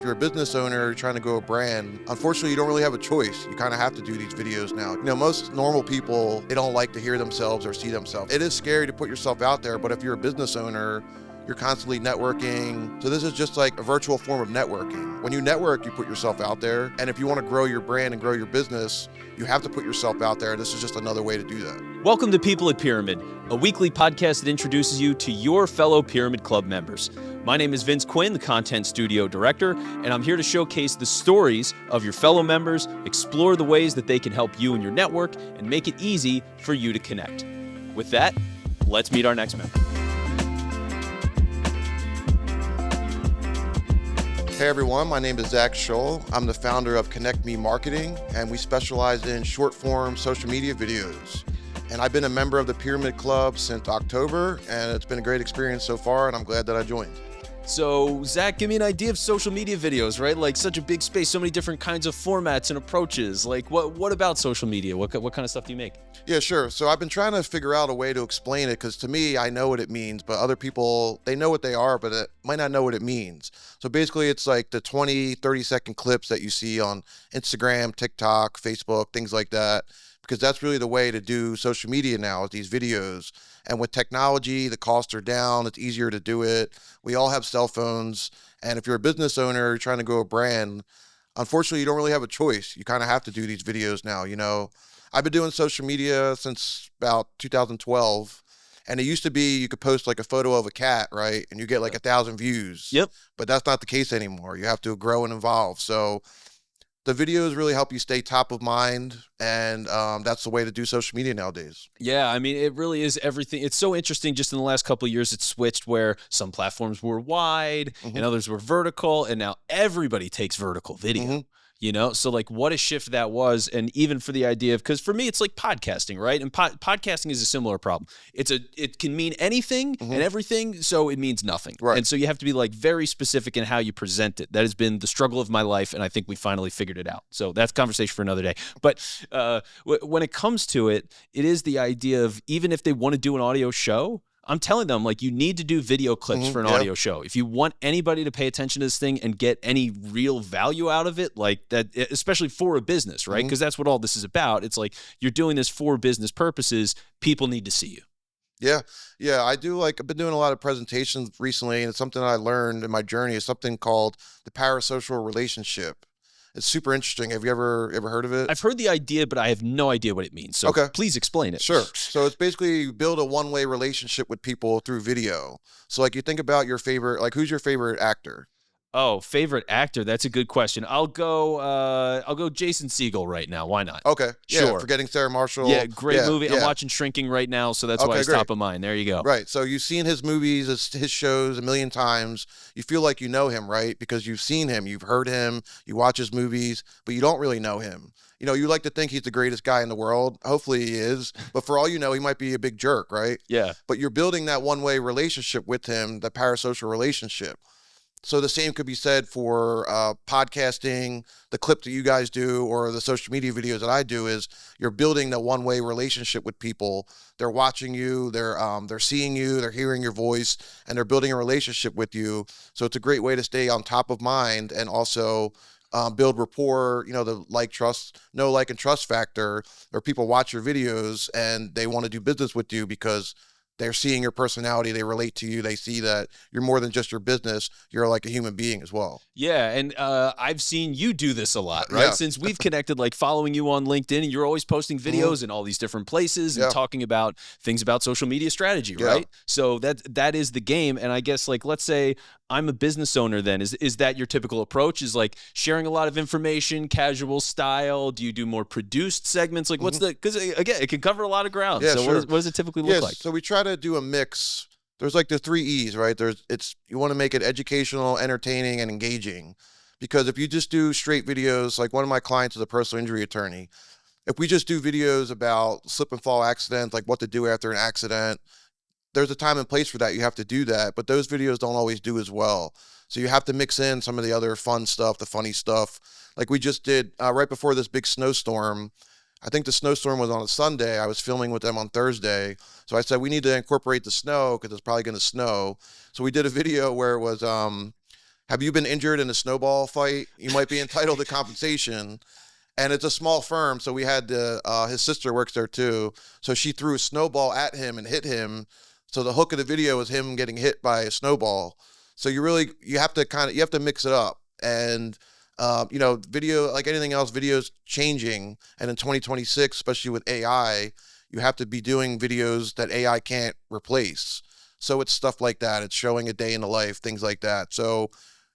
If you're a business owner trying to grow a brand, unfortunately, you don't really have a choice. You kind of have to do these videos now. Most normal people, they don't like to hear themselves or see themselves. It is scary to put yourself out there, but if you're a business owner, you're constantly networking. So this is just like a virtual form of networking. When you network, you put yourself out there. And if you want to grow your brand and grow your business, you have to put yourself out there. This is just another way to do that. Welcome to People at Pyramid, a weekly podcast that introduces you to your fellow Pyramid Club members. My name is Vince Quinn, the Content Studio Director, and I'm here to showcase the stories of your fellow members, explore the ways that they can help you and your network, and make it easy for you to connect. With that, let's meet our next member. Hey everyone, my name is Shull. I'm the founder of Connect Me Marketing, and we specialize in short form social media videos. And I've been a member of the Pyramid Club since October, and it's been a great experience so far, and I'm glad that I joined. So, Zach, give me an idea of social media videos, right? Like such a big space, so many different kinds of formats and approaches. Like what about social media? What kind of stuff do you make? Yeah, sure. So I've been trying to figure out a way to explain it because to me, I know what it means, but other people, they know what they are, but it might not know what it means. So basically it's like the 20, 30-second clips that you see on Instagram, TikTok, Facebook, things like that, because that's really the way to do social media now is these videos. And with technology, the costs are down. It's easier to do it. We all have cell phones. And if you're a business owner trying to grow a brand, unfortunately, you don't really have a choice. You kind of have to do these videos now. I've been doing social media since about 2012. And it used to be you could post like a photo of a cat, right? And you get like 1,000 views. Yep. But that's not the case anymore. You have to grow and evolve. So the videos really help you stay top of mind, and that's the way to do social media nowadays. Yeah, I mean, it really is everything. It's so interesting just in the last couple of years, it's switched where some platforms were wide and others were vertical, and now everybody takes vertical video. So like what a shift that was. And even for the idea of, because for me, it's like podcasting, right? And podcasting is a similar problem. It can mean anything and everything, so it means nothing. Right. And so you have to be like very specific in how you present it. That has been the struggle of my life, and I think we finally figured it out. So that's a conversation for another day. But when it comes to it, it is the idea of even if they want to do an audio show, I'm telling them, like, you need to do video clips for an audio show. If you want anybody to pay attention to this thing and get any real value out of it, like that, especially for a business, right? Because that's what all this is about. It's like you're doing this for business purposes. People need to see you. Yeah, I've been doing a lot of presentations recently, and it's something I learned in my journey. It's something called the parasocial relationship. It's super interesting. Have you ever heard of it? I've heard the idea, but I have no idea what it means. So please explain it. Sure. So it's basically you build a one-way relationship with people through video. So like you think about your favorite, like who's your favorite actor? Oh, favorite actor? That's a good question. I'll go Jason Segel right now. Why not? Okay. Yeah, sure. Forgetting Sarah Marshall. Yeah, great movie. I'm watching Shrinking right now, so that's why it's top of mind. There you go. Right. So you've seen his movies, his shows a million times. You feel like you know him, right? Because you've seen him, you've heard him, you watch his movies, but you don't really know him. You like to think he's the greatest guy in the world. Hopefully he is. But for all you know, he might be a big jerk, right? Yeah. But you're building that one-way relationship with him, the parasocial relationship. So the same could be said for podcasting, the clip that you guys do, or the social media videos that I do. Is you're building that one-way relationship with people. They're watching you, they're seeing you, they're hearing your voice, and they're building a relationship with you. So it's a great way to stay on top of mind and also build rapport. The know, like, and trust factor, where people watch your videos and they want to do business with you because they're seeing your personality, they relate to you, they see that you're more than just your business, you're like a human being as well. Yeah, and I've seen you do this a lot, right? Yeah. Since we've connected, like following you on LinkedIn, and you're always posting videos in all these different places and talking about things about social media strategy, right? So that is the game. And I guess, like, let's say I'm a business owner then. Is that your typical approach? Is like sharing a lot of information, casual style? Do you do more produced segments? Like because again, it can cover a lot of ground. Yeah, so sure. what does it typically look like? So we try to do a mix. There's like the 3 E's, right? You want to make it educational, entertaining, and engaging. Because if you just do straight videos, like one of my clients is a personal injury attorney. If we just do videos about slip and fall accidents, like what to do after an accident, there's a time and place for that. You have to do that, but those videos don't always do as well. So you have to mix in some of the other fun stuff, the funny stuff. Like we just did right before this big snowstorm. I think the snowstorm was on a Sunday. I was filming with them on Thursday. So I said, we need to incorporate the snow because it's probably going to snow. So we did a video where it was have you been injured in a snowball fight? You might be entitled to compensation. And it's a small firm, so we had his sister works there too. So she threw a snowball at him and hit him. So the hook of the video is him getting hit by a snowball. So you have to mix it up. And video, like anything else, video's changing. And in 2026, especially with AI, you have to be doing videos that AI can't replace. So it's stuff like that. It's showing a day in the life, things like that. So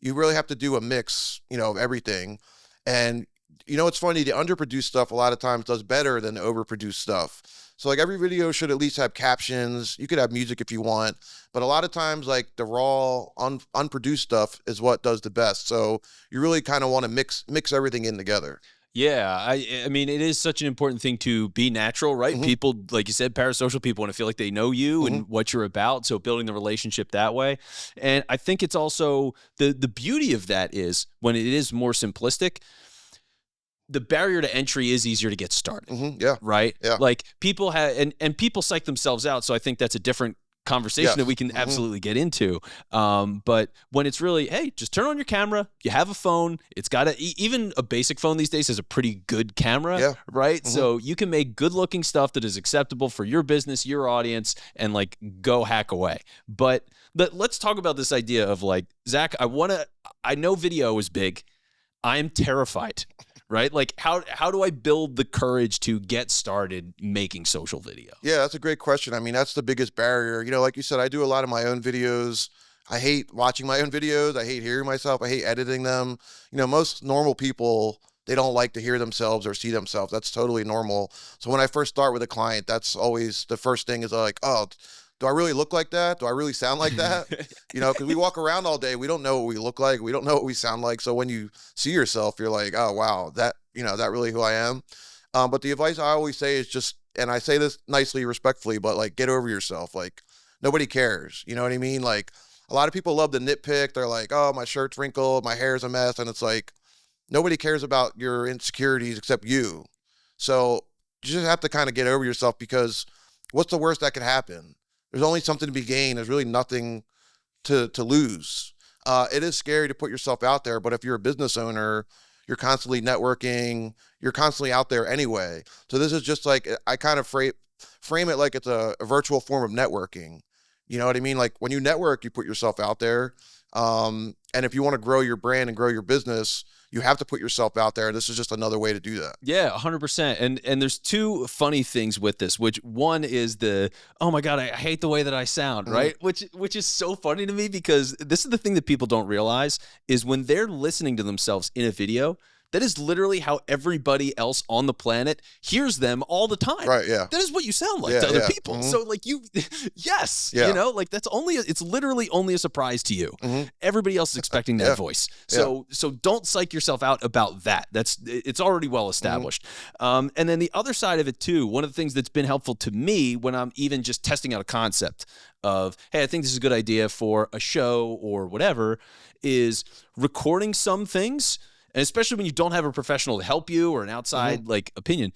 you really have to do a mix, of everything. And it's funny, the underproduced stuff a lot of times does better than the overproduced stuff. So like every video should at least have captions. You could have music if you want, but a lot of times like the raw unproduced stuff is what does the best. So you really kind of want to mix everything in together. Yeah, I mean, it is such an important thing to be natural, right? Mhm. People, like you said, parasocial people want to feel like they know you and what you're about. So building the relationship that way. And I think it's also the beauty of that is when it is more simplistic, the barrier to entry is easier to get started. Yeah. Right? Yeah. Like people have, and people psych themselves out. So I think that's a different conversation Yes. that we can absolutely get into. But when it's really, hey, just turn on your camera. You have a phone. It's got even a basic phone these days has a pretty good camera. Yeah. Right? So you can make good looking stuff that is acceptable for your business, your audience, and like go hack away. But let's talk about this idea of like, Zach, I know video is big. I am terrified. Right? Like how do I build the courage to get started making social video? Yeah, that's a great question. I mean, that's the biggest barrier. Like you said, I do a lot of my own videos. I hate watching my own videos. I hate hearing myself. I hate editing them. Most normal people, they don't like to hear themselves or see themselves. That's totally normal. So when I first start with a client, that's always the first thing is like, oh, do I really look like that? Do I really sound like that? Because we walk around all day. We don't know what we look like. We don't know what we sound like. So when you see yourself, you're like, oh, wow, that really who I am. But the advice I always say is just, and I say this nicely, respectfully, but like, get over yourself. Like nobody cares. You know what I mean? Like a lot of people love to nitpick. They're like, oh, my shirt's wrinkled. My hair's a mess. And it's like, nobody cares about your insecurities except you. So you just have to kind of get over yourself because what's the worst that could happen? There's only something to be gained. There's really nothing to lose. It is scary to put yourself out there, but if you're a business owner, you're constantly networking, you're constantly out there anyway. So this is just like, I kind of frame it like it's a virtual form of networking. You know what I mean? Like when you network, you put yourself out there. And if you want to grow your brand and grow your business, you have to put yourself out there. This is just another way to do that. Yeah, 100%. And there's two funny things with this, which one is oh my God, I hate the way that I sound, right? Which is so funny to me because this is the thing that people don't realize is when they're listening to themselves in a video, that is literally how everybody else on the planet hears them all the time. Right, yeah. That is what you sound like to other people. So like yes, like it's literally only a surprise to you. Everybody else is expecting that voice. So don't psych yourself out about that. It's already well established. And then the other side of it too, one of the things that's been helpful to me when I'm even just testing out a concept of, hey, I think this is a good idea for a show or whatever, is recording some things. And especially when you don't have a professional to help you or an outside like opinion,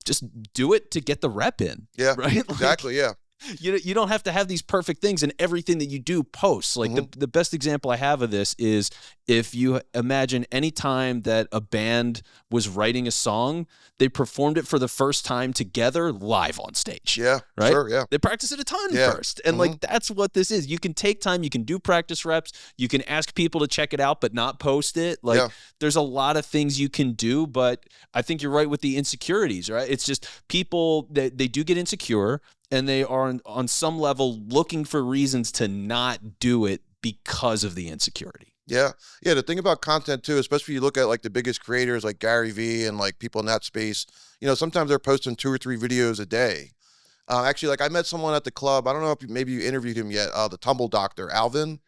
just do it to get the rep in. Yeah, right. Exactly. Yeah. You don't have to have these perfect things and everything that you do posts. Like the best example I have of this is if you imagine any time that a band was writing a song, they performed it for the first time together live on stage. Yeah. Right. Sure, yeah. They practice it a ton first. And like, that's what this is. You can take time, you can do practice reps, you can ask people to check it out, but not post it. Like there's a lot of things you can do, but I think you're right with the insecurities, right? It's just people that they do get insecure. And they are on some level looking for reasons to not do it because of the insecurity. Yeah. Yeah. The thing about content too, especially if you look at like the biggest creators like Gary Vee and like people in that space, sometimes they're posting 2 or 3 videos a day. Actually, like I met someone at the club. I don't know if maybe you interviewed him yet. The Tumble Doctor, Alvin.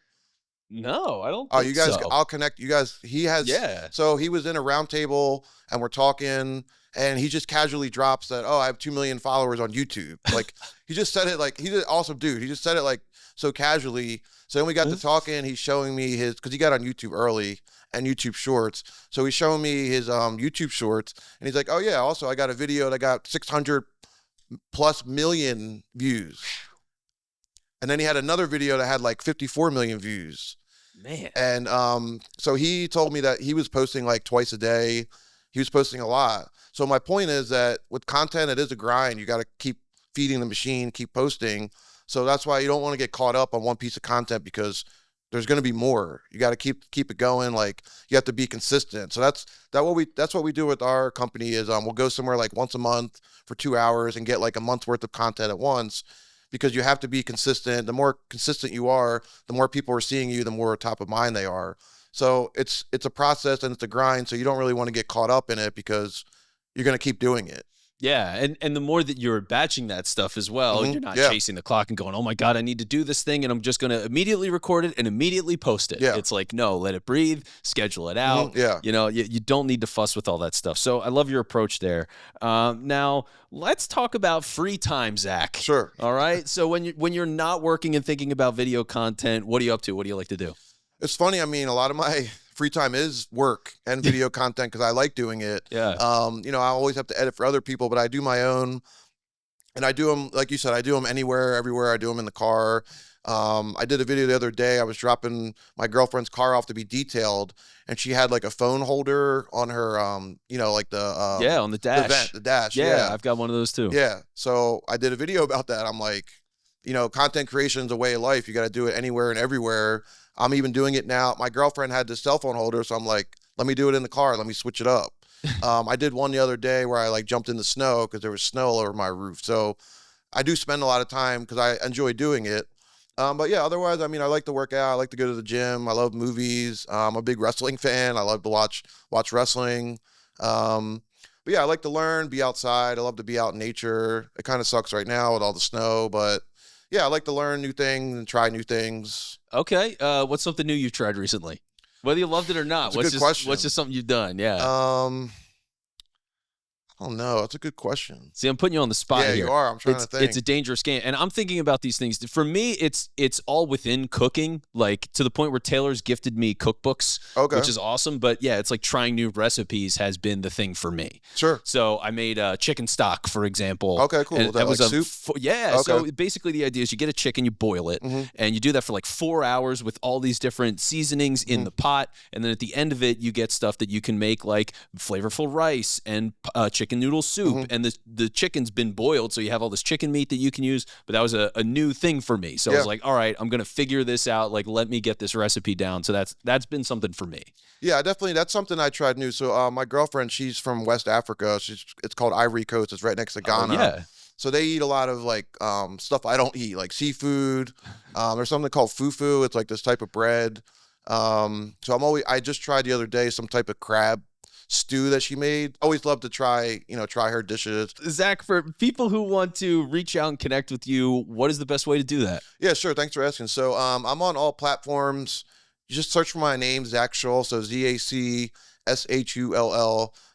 No, I don't Oh, think you guys, so. I'll connect you guys. He has, so he was in a round table and we're talking and he just casually drops that, oh, I have 2 million followers on YouTube. Like he just said it like, he's an awesome dude. He just said it like so casually. So then we got to talking, he's showing me cause he got on YouTube early and YouTube shorts. So he's showing me his YouTube shorts and he's like, oh yeah, also I got a video that got 600+ million views. And then he had another video that had like 54 million views. Man. And so he told me that he was posting like twice a day. He was posting a lot. So my point is that with content, it is a grind. You got to keep feeding the machine, keep posting. So that's why you don't want to get caught up on one piece of content, because there's going to be more. You got to keep it going. Like, you have to be consistent. So that's what we do with our company is we'll go somewhere like once a month for 2 hours and get like a month's worth of content at once, because you have to be consistent. The more consistent you are, the more people are seeing you, the more top of mind they are. So it's a process and it's a grind. So you don't really want to get caught up in it, because you're going to keep doing it. Yeah, and the more that you're batching that stuff as well, you're not chasing the clock and going, oh my God, I need to do this thing, and I'm just going to immediately record it and immediately post it. Yeah. It's like, no, let it breathe, schedule it out. Yeah. You know, you don't need to fuss with all that stuff. So I love your approach there. Now, let's talk about free time, Zach. Sure. All right? So when you're not working and thinking about video content, what are you up to? What do you like to do? It's funny. I mean, a lot of my free time is work and video content, because I like doing it. Yeah. You know, I always have to edit for other people, but I do my own, and I do them, like you said, I do them anywhere, everywhere. I do them in the car. I did a video the other day. I was dropping my girlfriend's car off to be detailed, and she had like a phone holder on her, you know, like the on the dash. The dash. Yeah, I've got one of those too. Yeah. So I did a video about that. I'm like, you know, content creation is a way of life. You got to do it anywhere and everywhere. I'm even doing it now. My girlfriend had this cell phone holder, so I'm like, let me do it in the car. Let me switch it up. I did one the other day where I like jumped in the snow because there was snow all over my roof. So I do spend a lot of time because I enjoy doing it. But yeah, otherwise, I mean, I like to work out. I like to go to the gym. I love movies. I'm a big wrestling fan. I love to watch wrestling. But yeah, I like to learn, be outside. I love to be out in nature. It kind of sucks right now with all the snow, but yeah, I like to learn new things and try new things. Okay. What's something new you've tried recently? Whether you loved it or not. That's a good question. What's just something you've done? Yeah. I don't know. That's a good question. See, I'm putting you on the spot here. Yeah, you are. I'm trying to think. It's a dangerous game. And I'm thinking about these things. For me, it's all within cooking, like to the point where Taylor's gifted me cookbooks, which is awesome. But yeah, it's like trying new recipes has been the thing for me. Sure. So I made chicken stock, for example. Okay, cool. And that was like soup? Yeah. Okay. So basically the idea is you get a chicken, you boil it, and you do that for like 4 hours with all these different seasonings in the pot. And then at the end of it, you get stuff that you can make like flavorful rice and chicken noodle soup. And the chicken's been boiled, so you have all this chicken meat that you can use. But that was a new thing for me. So I was like, all right, I'm gonna figure this out. Like, let me get this recipe down. So that's been something for me. Yeah, definitely. That's something I tried new. So my girlfriend, she's from West Africa. It's called Ivory Coast. It's right next to Ghana. Yeah. So they eat a lot of like stuff I don't eat, like seafood. There's something called fufu. It's like this type of bread. So I just tried the other day some type of crab stew that she made. Always love to try her dishes. Zach, for people who want to reach out and connect with you, what is the best way to do that? Yeah, sure. Thanks for asking. So I'm on all platforms. You just search for my name, Zach Shull. So ZACSHULL.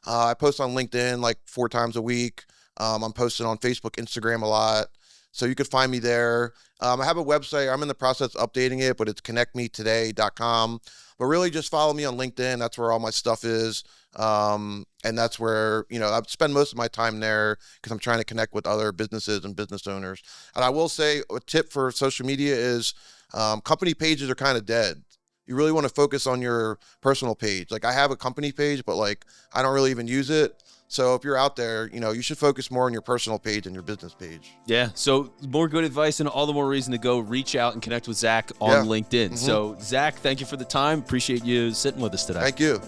I post on LinkedIn like 4 times a week. I'm posting on Facebook, Instagram a lot. So you could find me there. I have a website. I'm in the process of updating it, but it's connectmetoday.com. But really just follow me on LinkedIn. That's where all my stuff is. And that's where, I spend most of my time there because I'm trying to connect with other businesses and business owners. And I will say a tip for social media is company pages are kind of dead. You really want to focus on your personal page. Like I have a company page, but like I don't really even use it. So if you're out there, you should focus more on your personal page and your business page. Yeah. So more good advice and all the more reason to go reach out and connect with Zach on LinkedIn. So Zach, thank you for the time. Appreciate you sitting with us today. Thank you.